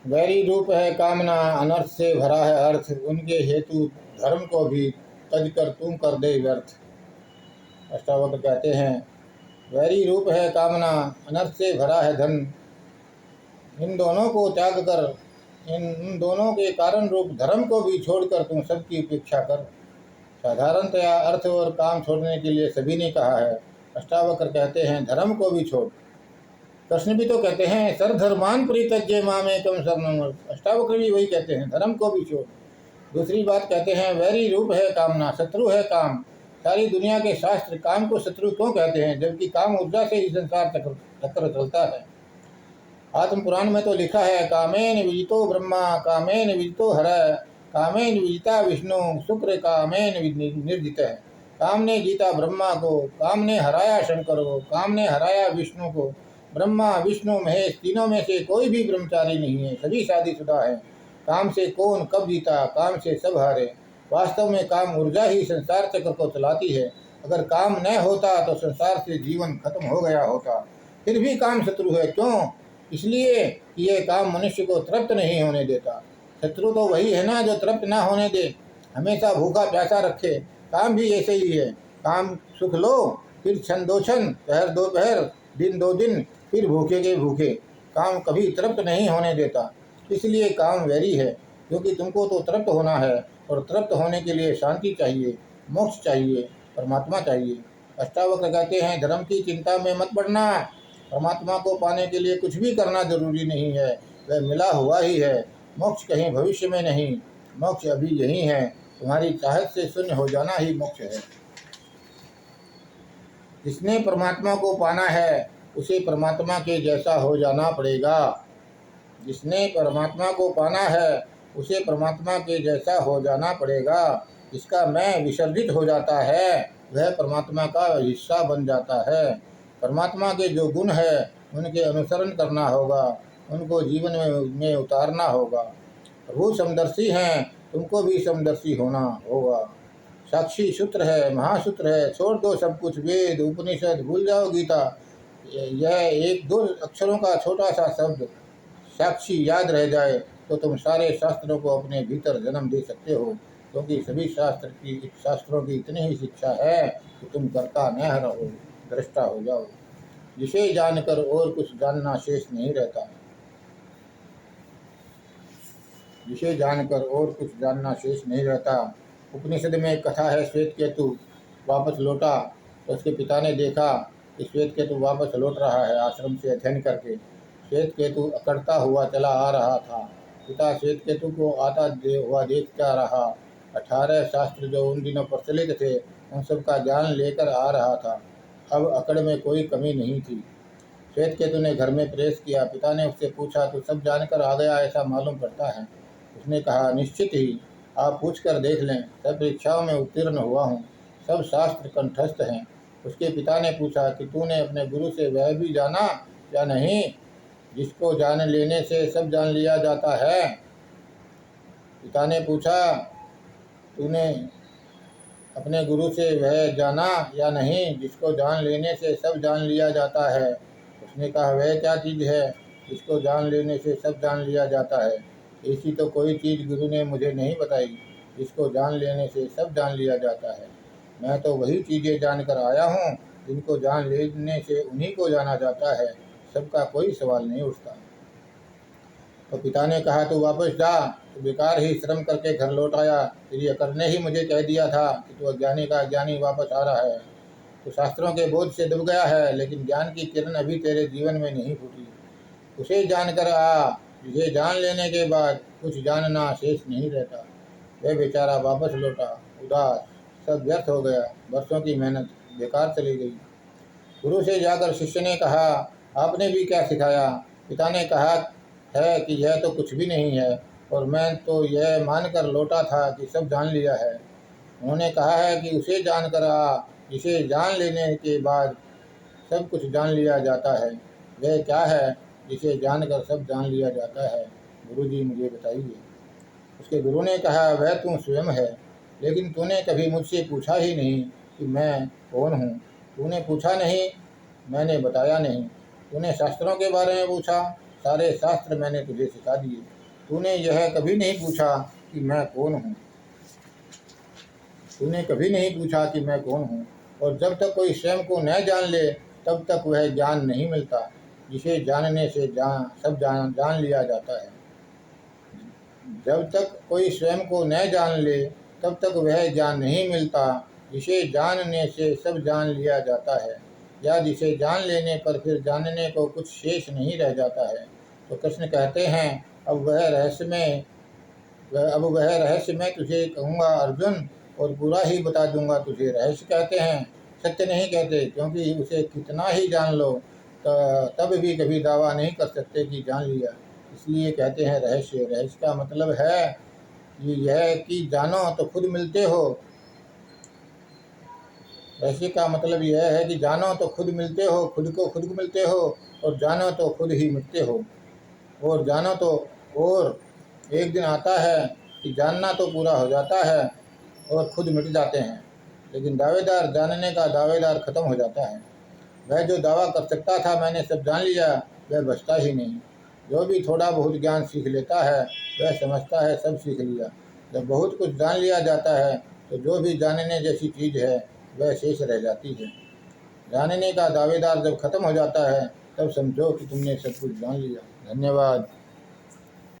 Vary रूप है कामना, अनर्थ से भरा है अर्थ, उनके हेतु धर्म को भी तज कर तुम कर दे व्यर्थ। अष्टावक्र कहते हैं, वैरी रूप है कामना, अनर्थ से भरा है धन, इन दोनों को त्याग कर, इन दोनों के कारण रूप धर्म को भी छोड़कर तुम सबकी उपेक्षा कर। साधारणतया अर्थ और काम छोड़ने के लिए सभी ने कहा है। अष्टावक्र कहते हैं, धर्म को भी छोड़। कृष्ण भी तो कहते हैं, सर्वधर्मान परित्यज्य मामेकं शरणं व्रज। अष्टावक्र भी वही कहते हैं, धर्म को भी छोड़। दूसरी बात कहते हैं, वैरी रूप है कामना, शत्रु है काम। सारी दुनिया के शास्त्र काम को शत्रु क्यों कहते हैं, जबकि काम ऊर्जा से ही संसार चक्र चलता है। आत्म पुराण में तो लिखा है, कामेन विजितो ब्रह्मा, कामेन विजितो हर, कामेन विजिता विष्णु, शुक्र कामेन निर्जित है। काम ने जीता ब्रह्मा को, काम ने हराया शंकर को, काम ने हराया विष्णु को। ब्रह्मा विष्णु महेश तीनों में से कोई भी ब्रह्मचारी नहीं है, सभी शादीशुदा है। काम से कौन कब जीता, काम से सब हारे। वास्तव में काम ऊर्जा ही संसार चक्र को चलाती है। अगर काम न होता तो संसार से जीवन खत्म हो गया होता। फिर भी काम शत्रु है, क्यों? इसलिए कि ये काम मनुष्य को तृप्त नहीं होने देता। शत्रु तो वही है ना जो तृप्त ना होने दे, हमेशा भूखा प्यासा रखे। काम भी ऐसे ही है। काम सुख लो, फिर क्षण दो क्षण, पहर दो पहर, दिन दो दिन, फिर भूखे के भूखे। काम कभी तृप्त नहीं होने देता। इसलिए काम वैरी है, क्योंकि तुमको तो तृप्त होना है, और तृप्त होने के लिए शांति चाहिए, मोक्ष चाहिए, परमात्मा चाहिए। अष्टावक्र कहते हैं, धर्म की चिंता में मत पड़ना। परमात्मा को पाने के लिए कुछ भी करना जरूरी नहीं है, वह मिला हुआ ही है। मोक्ष कहीं भविष्य में नहीं, मोक्ष अभी यही है। तुम्हारी चाहत से शून्य हो जाना ही मोक्ष है। जिसने परमात्मा को पाना है उसे परमात्मा के जैसा हो जाना पड़ेगा। जिसने परमात्मा को पाना है उसे परमात्मा के जैसा हो जाना पड़ेगा। जिसका मैं विसर्जित हो जाता है वह परमात्मा का हिस्सा बन जाता है। परमात्मा के जो गुण है उनके अनुसरण करना होगा, उनको जीवन में उतारना होगा। प्रभु समदर्शी हैं, तुमको भी समदर्शी होना होगा। साक्षी सूत्र है, महासूत्र है, छोड़ दो सब कुछ, वेद उपनिषद भूल जाओ गीता। यह एक दो अक्षरों का छोटा सा शब्द साक्षी याद रह जाए तो तुम सारे शास्त्रों को अपने भीतर जन्म दे सकते हो, क्योंकि सभी शास्त्रों की इतनी ही शिक्षा है कि तुम कर्ता न रहो, दृष्टा हो जाओ। जिसे जानकर और कुछ जानना शेष नहीं रहता। जिसे जानकर और कुछ जानना शेष नहीं रहता। उपनिषद में एक कथा है, श्वेत केतु वापस लौटा तो उसके पिता ने देखा कि श्वेत केतु वापस लौट रहा है आश्रम से अध्ययन करके। श्वेत केतु अकड़ता हुआ चला आ रहा था। पिता श्वेत केतु को आता हुआ देखता रहा। 18 शास्त्र जो उन दिनों प्रचलित थे उन सब का ज्ञान लेकर आ रहा था। अब अकड़ में कोई कमी नहीं थी। श्वेत केतु ने घर में प्रवेश किया। पिता ने उससे पूछा, तो सब जानकर आ गया ऐसा मालूम पड़ता है। उसने कहा, निश्चित ही, आप पूछ कर देख लें, सब परीक्षाओं में उत्तीर्ण हुआ हूँ, सब शास्त्र कंठस्थ हैं। उसके पिता ने पूछा कि तूने अपने गुरु से वह भी जाना या नहीं जिसको जान लेने से सब जान लिया जाता है। पिता ने पूछा, तूने अपने गुरु से वह जाना या नहीं जिसको जान लेने से सब जान लिया जाता है। उसने कहा, वह क्या चीज़ है जिसको जान लेने से सब जान लिया जाता है? ऐसी तो कोई चीज़ गुरु ने मुझे नहीं बताई जिसको जान लेने से सब जान लिया जाता है। मैं तो वही चीज़ें जानकर आया हूँ जिनको जान लेने से उन्हीं को जाना जाता है, सबका कोई सवाल नहीं उठता। तो पिता ने कहा, तू वापस जा, तो बेकार ही श्रम करके घर लौट आया। तेरी अकड़ ने ही मुझे कह दिया था कि तू अज्ञानी का अज्ञानी वापस आ रहा है। तो शास्त्रों के बोझ से डूब गया है, लेकिन ज्ञान की किरण अभी तेरे जीवन में नहीं फूटी। उसे जानकर आ, जिसे जान लेने के बाद कुछ जानना शेष नहीं रहता। वह बेचारा वापस लौटा उदास, सब व्यर्थ हो गया, वर्षों की मेहनत बेकार चली गई। गुरु से जाकर शिष्य ने कहा, आपने भी क्या सिखाया? पिता ने कहा है कि यह तो कुछ भी नहीं है, और मैं तो यह मानकर लौटा था कि सब जान लिया है। उन्होंने कहा है कि उसे जानकर आ, जिसे जान लेने के बाद सब कुछ जान लिया जाता है। वह क्या है जिसे जानकर सब जान लिया जाता है? गुरुजी मुझे बताइए। उसके गुरु ने कहा, वह तू स्वयं है, लेकिन तूने कभी मुझसे पूछा ही नहीं कि मैं कौन हूँ। तूने पूछा नहीं, मैंने बताया नहीं। तूने शास्त्रों के बारे में पूछा, सारे शास्त्र मैंने तुझे सिखा दिए। तूने यह कभी नहीं पूछा कि मैं कौन हूँ। तूने कभी नहीं पूछा कि मैं कौन हूँ। और जब तक कोई स्वयं को न जान ले तब तक वह ज्ञान नहीं मिलता, जिसे जानने से सब जान लिया जाता है। जब तक कोई स्वयं को न जान ले तब तक वह ज्ञान नहीं मिलता, जिसे जानने से सब जान लिया जाता है, या जिसे जान लेने पर फिर जानने को कुछ शेष नहीं रह जाता है। तो कृष्ण कहते हैं, अब वह रहस्य मैं तुझे कहूँगा अर्जुन, और पूरा ही बता दूंगा तुझे। रहस्य कहते हैं, सत्य नहीं कहते, क्योंकि उसे कितना ही जान लो तब भी कभी दावा नहीं कर सकते कि जान लिया। इसलिए कहते हैं रहस्य। रहस्य का मतलब है यह कि जानो तो खुद मिलते हो। रहस्य का मतलब यह है कि जानो तो खुद मिलते हो, खुद को खुद मिलते हो, और जानो तो खुद ही मिटते हो। और जानो तो, और एक दिन आता है कि जानना तो पूरा हो जाता है और खुद मिट जाते हैं, लेकिन दावेदार जानने का दावेदार खत्म हो जाता है। वह जो दावा कर सकता था मैंने सब जान लिया, वह बचता ही नहीं। जो भी थोड़ा बहुत ज्ञान सीख लेता है वह समझता है सब सीख लिया। जब बहुत कुछ जान लिया जाता है तो जो भी जानने जैसी चीज़ है वह शेष रह जाती है। जानने का दावेदार जब खत्म हो जाता है तब समझो कि तुमने सब कुछ जान लिया। धन्यवाद।